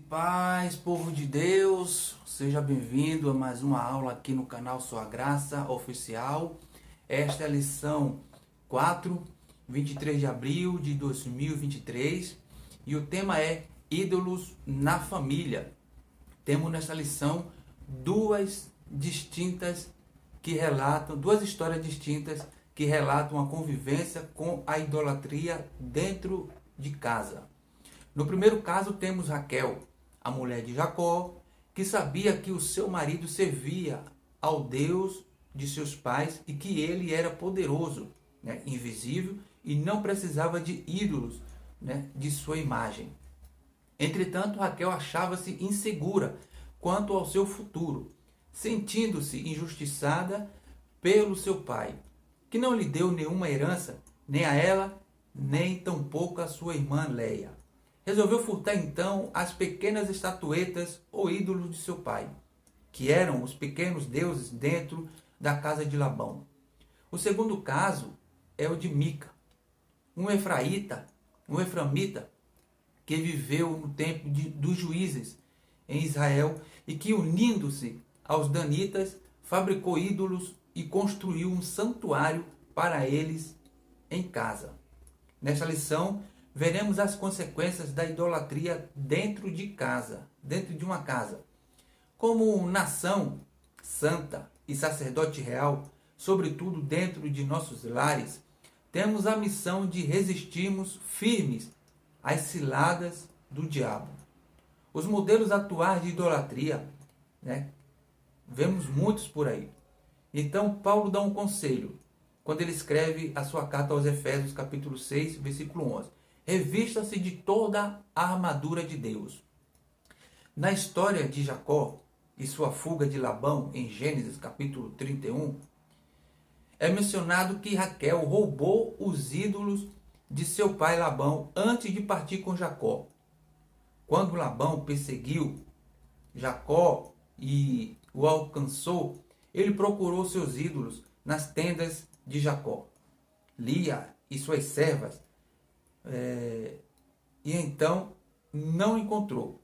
paz, povo de Deus, seja bem-vindo a mais uma aula aqui no canal Sua Graça Oficial. Esta é a lição 4, 23 de abril de 2023 e o tema é ídolos na família. Temos nessa lição duas histórias distintas que relatam a convivência com a idolatria dentro de casa. No primeiro caso temos Raquel, a mulher de Jacó, que sabia que o seu marido servia ao Deus de seus pais e que ele era poderoso, invisível, e não precisava de ídolos, de sua imagem. Entretanto, Raquel achava-se insegura quanto ao seu futuro, sentindo-se injustiçada pelo seu pai, que não lhe deu nenhuma herança, nem a ela, nem tampouco a sua irmã Leia. Resolveu furtar então as pequenas estatuetas ou ídolos de seu pai, que eram os pequenos deuses dentro da casa de Labão. O segundo caso é o de Mica, um efraíta, um eframita, que viveu no tempo dos juízes em Israel e que, unindo-se aos danitas, fabricou ídolos e construiu um santuário para eles em casa. Nesta lição, veremos as consequências da idolatria dentro de casa, dentro de uma casa. Como nação santa e sacerdote real, sobretudo dentro de nossos lares, temos a missão de resistirmos firmes às ciladas do diabo. Os modelos atuais de idolatria, vemos muitos por aí. Então, Paulo dá um conselho, quando ele escreve a sua carta aos Efésios, capítulo 6, versículo 11. Revista-se de toda a armadura de Deus. Na história de Jacó e sua fuga de Labão, em Gênesis capítulo 31, é mencionado que Raquel roubou os ídolos de seu pai Labão antes de partir com Jacó. Quando Labão perseguiu Jacó e o alcançou, ele procurou seus ídolos nas tendas de Jacó. Lia e suas servas e então não encontrou.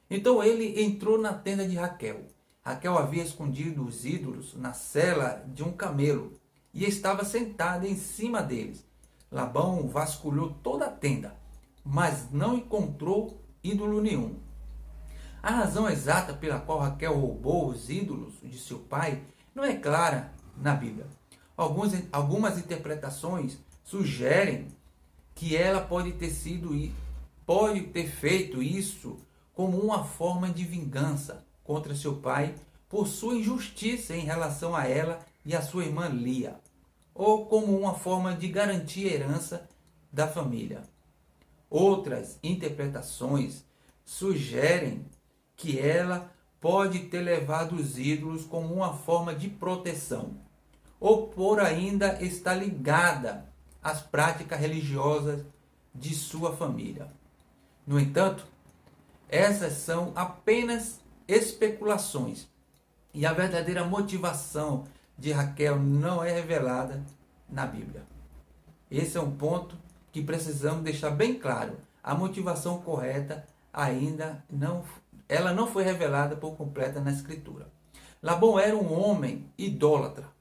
Então ele entrou na tenda de Raquel. Raquel havia escondido os ídolos na sela de um camelo e estava sentada em cima deles. Labão vasculhou toda a tenda, mas não encontrou ídolo nenhum. A razão exata pela qual Raquel roubou os ídolos de seu pai não é clara na Bíblia. Algumas interpretações sugerem que ela pode ter feito isso como uma forma de vingança contra seu pai por sua injustiça em relação a ela e a sua irmã Lia, ou como uma forma de garantir a herança da família. Outras interpretações sugerem que ela pode ter levado os ídolos como uma forma de proteção, ou por ainda estar ligada às práticas religiosas de sua família. No entanto, essas são apenas especulações e a verdadeira motivação de Raquel não é revelada na Bíblia. Esse é um ponto que precisamos deixar bem claro. A motivação correta ela não foi revelada por completa na Escritura. Labão era um homem idólatra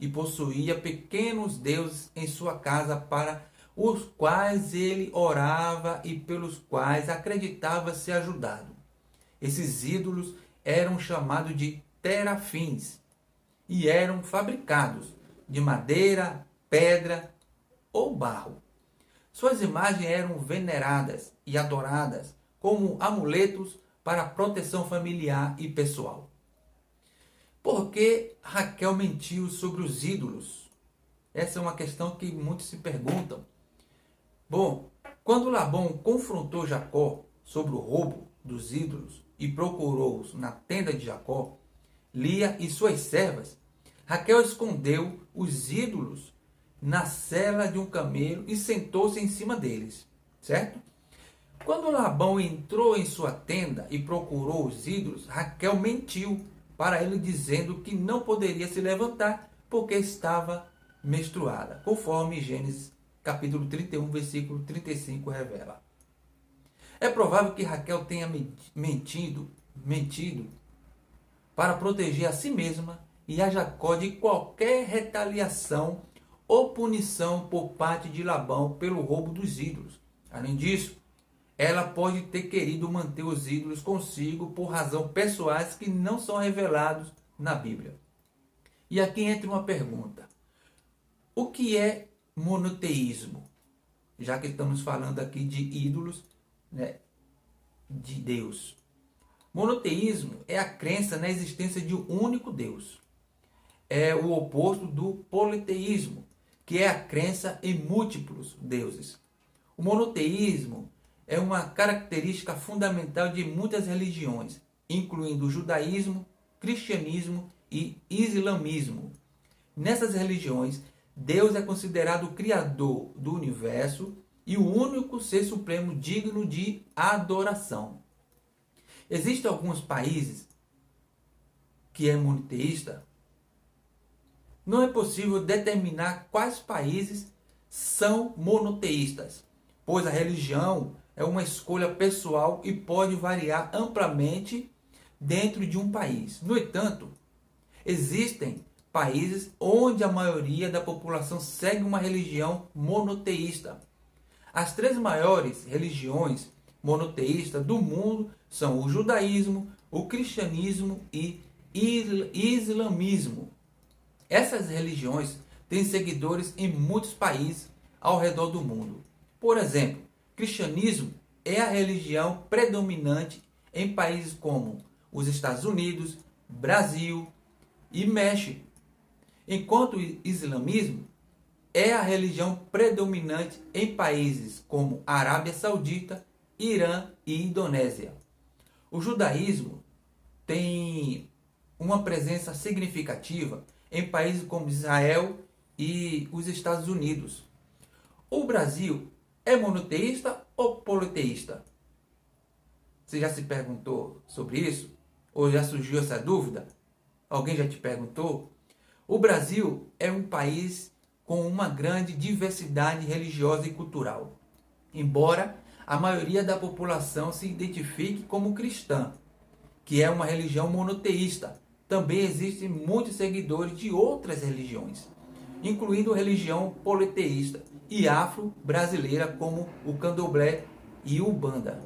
e possuía pequenos deuses em sua casa para os quais ele orava e pelos quais acreditava ser ajudado. Esses ídolos eram chamados de terafins e eram fabricados de madeira, pedra ou barro. Suas imagens eram veneradas e adoradas como amuletos para proteção familiar e pessoal. Por que Raquel mentiu sobre os ídolos? Essa é uma questão que muitos se perguntam. Bom, quando Labão confrontou Jacó sobre o roubo dos ídolos e procurou-os na tenda de Jacó, Lia e suas servas, Raquel escondeu os ídolos na sela de um camelo e sentou-se em cima deles, certo? Quando Labão entrou em sua tenda e procurou os ídolos, Raquel mentiu para ele, dizendo que não poderia se levantar porque estava menstruada, conforme Gênesis capítulo 31, versículo 35 revela. É provável que Raquel tenha mentido para proteger a si mesma e a Jacó de qualquer retaliação ou punição por parte de Labão pelo roubo dos ídolos. Além disso, ela pode ter querido manter os ídolos consigo por razões pessoais que não são revelados na Bíblia. E aqui entra uma pergunta. O que é monoteísmo? Já que estamos falando aqui de ídolos, né, de Deus. Monoteísmo é a crença na existência de um único Deus. É o oposto do politeísmo, que é a crença em múltiplos deuses. O monoteísmo é uma característica fundamental de muitas religiões, incluindo o judaísmo, cristianismo e islamismo. Nessas religiões, Deus é considerado o criador do universo e o único ser supremo digno de adoração. Existem alguns países que é monoteísta. Não é possível determinar quais países são monoteístas, pois a religião é uma escolha pessoal e pode variar amplamente dentro de um país. No entanto, existem países onde a maioria da população segue uma religião monoteísta. As três maiores religiões monoteístas do mundo são o judaísmo, o cristianismo e islamismo. Essas religiões têm seguidores em muitos países ao redor do mundo. Por exemplo, o cristianismo é a religião predominante em países como os Estados Unidos, Brasil e México, enquanto o islamismo é a religião predominante em países como Arábia Saudita, Irã e Indonésia. O judaísmo tem uma presença significativa em países como Israel e os Estados Unidos. O Brasil é monoteísta ou politeísta? Você já se perguntou sobre isso? Ou já surgiu essa dúvida? Alguém já te perguntou? O Brasil é um país com uma grande diversidade religiosa e cultural. Embora a maioria da população se identifique como cristã, que é uma religião monoteísta, também existem muitos seguidores de outras religiões, incluindo a religião politeísta e afro-brasileira como o candomblé e umbanda.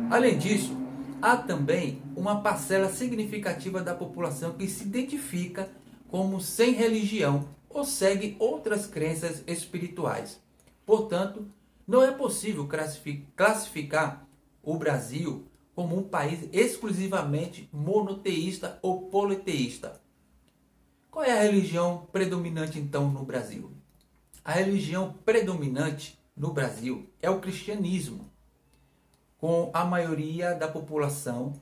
Além disso, há também uma parcela significativa da população que se identifica como sem religião ou segue outras crenças espirituais. Portanto, não é possível classificar o Brasil como um país exclusivamente monoteísta ou politeísta. Qual é a religião predominante então no Brasil? A religião predominante no Brasil é o cristianismo, com a maioria da população,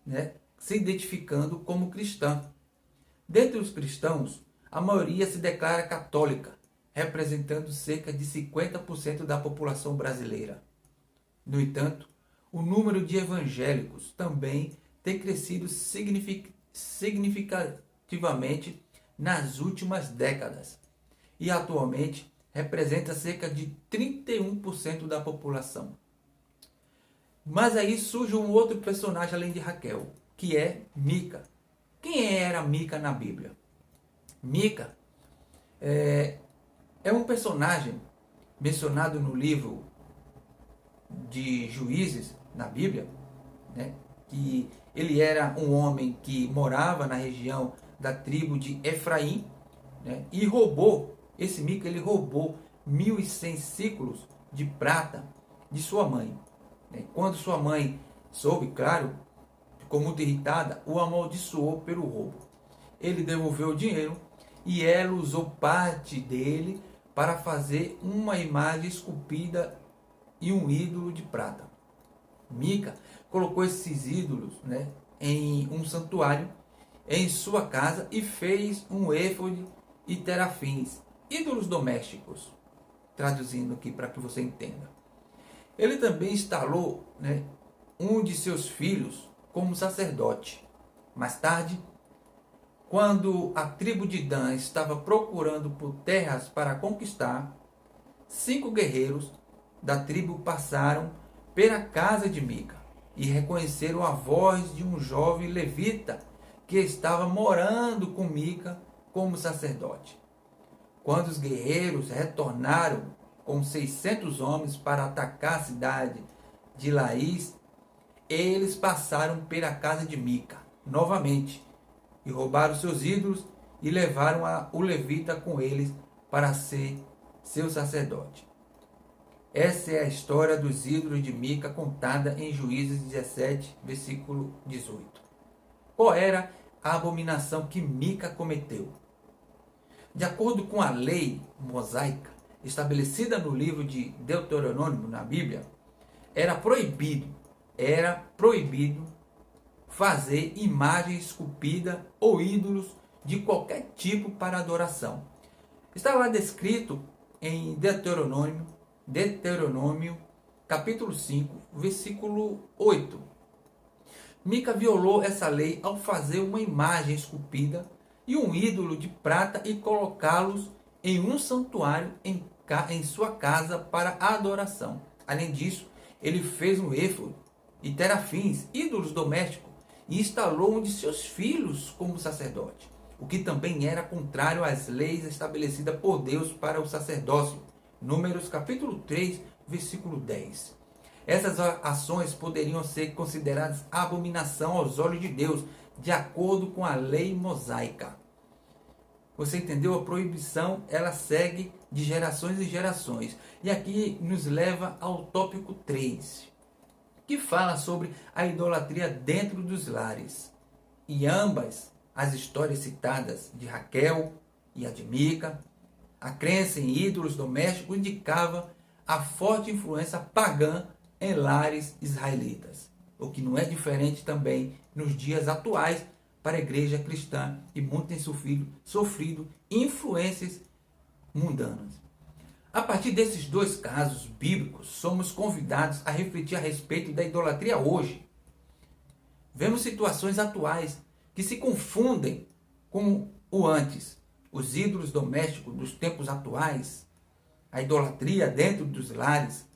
né, se identificando como cristã. Dentre os cristãos, a maioria se declara católica, representando cerca de 50% da população brasileira. No entanto, o número de evangélicos também tem crescido significativamente nas últimas décadas e atualmente representa cerca de 31% da população. Mas aí surge um outro personagem além de Raquel, que é Mica. Quem era Mica na Bíblia? Mica é um personagem mencionado no livro de Juízes, na Bíblia, né? Que ele era um homem que morava na região da tribo de Efraim, né? E esse Mica, ele roubou 1.100 ciclos de prata de sua mãe. Né? Quando sua mãe soube, claro, ficou muito irritada, o amaldiçoou pelo roubo. Ele devolveu o dinheiro e ela usou parte dele para fazer uma imagem esculpida e um ídolo de prata. Mica colocou esses ídolos, né, em um santuário em sua casa e fez um éfode e terafins, ídolos domésticos, traduzindo aqui para que você entenda. Ele também instalou, né, um de seus filhos como sacerdote. Mais tarde, quando a tribo de Dan estava procurando por terras para conquistar, 5 guerreiros da tribo passaram pela casa de Mica e reconheceram a voz de um jovem levita que estava morando com Mica como sacerdote. Quando os guerreiros retornaram com 600 homens para atacar a cidade de Laís, eles passaram pela casa de Mica novamente e roubaram seus ídolos e levaram o levita com eles para ser seu sacerdote. Essa é a história dos ídolos de Mica contada em Juízes 17, versículo 18. Qual era a abominação que Mica cometeu? De acordo com a lei mosaica estabelecida no livro de Deuteronômio na Bíblia, era proibido fazer imagem esculpida ou ídolos de qualquer tipo para adoração. Está lá descrito em Deuteronômio, capítulo 5, versículo 8. Mica violou essa lei ao fazer uma imagem esculpida e um ídolo de prata e colocá-los em um santuário em sua casa para adoração. Além disso, ele fez um éfode e terafins, ídolos domésticos, e instalou um de seus filhos como sacerdote, o que também era contrário às leis estabelecidas por Deus para o sacerdócio. Números capítulo 3, versículo 10. Essas ações poderiam ser consideradas abominação aos olhos de Deus, de acordo com a lei mosaica. Você entendeu? A proibição, ela segue de gerações em gerações. E aqui nos leva ao tópico 3, que fala sobre a idolatria dentro dos lares. E ambas as histórias citadas, de Raquel e a de Mica, a crença em ídolos domésticos indicava a forte influência pagã em lares israelitas, o que não é diferente também nos dias atuais para a igreja cristã, e muitos têm sofrido influências mundanas. A partir desses dois casos bíblicos, somos convidados a refletir a respeito da idolatria hoje. Vemos situações atuais que se confundem com o antes. Os ídolos domésticos dos tempos atuais, a idolatria dentro dos lares,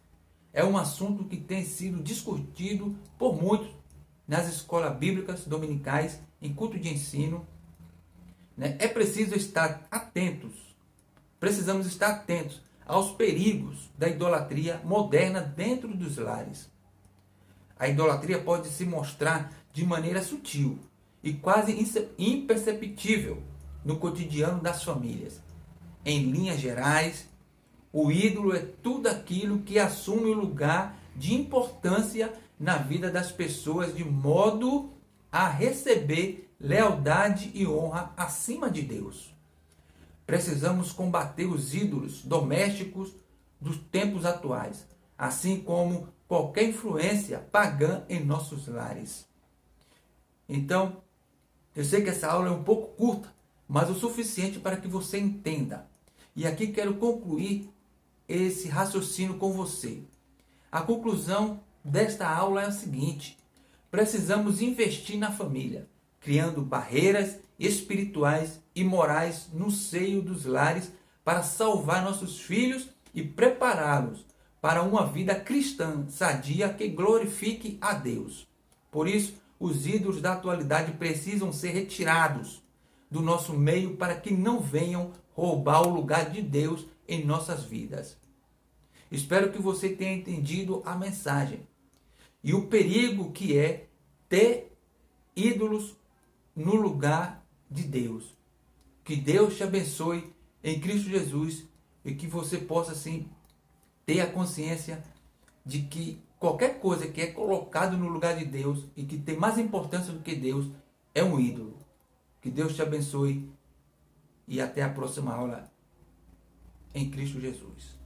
é um assunto que tem sido discutido por muitos nas escolas bíblicas dominicais, em culto de ensino. É preciso estar atentos, precisamos estar atentos aos perigos da idolatria moderna dentro dos lares. A idolatria pode se mostrar de maneira sutil e quase imperceptível no cotidiano das famílias. Em linhas gerais, o ídolo é tudo aquilo que assume o lugar de importância na vida das pessoas, de modo a receber lealdade e honra acima de Deus. Precisamos combater os ídolos domésticos dos tempos atuais, assim como qualquer influência pagã em nossos lares. Então, eu sei que essa aula é um pouco curta, mas o suficiente para que você entenda. E aqui quero concluir esse raciocínio com você. A conclusão desta aula é a seguinte: precisamos investir na família, criando barreiras espirituais e morais no seio dos lares para salvar nossos filhos e prepará-los para uma vida cristã sadia que glorifique a Deus. Por isso, os ídolos da atualidade precisam ser retirados do nosso meio para que não venham roubar o lugar de Deus em nossas vidas. Espero que você tenha entendido a mensagem e o perigo que é ter ídolos no lugar de Deus. Que Deus te abençoe em Cristo Jesus e que você possa assim ter a consciência de que qualquer coisa que é colocado no lugar de Deus e que tem mais importância do que Deus é um ídolo. Que Deus te abençoe e até a próxima aula em Cristo Jesus.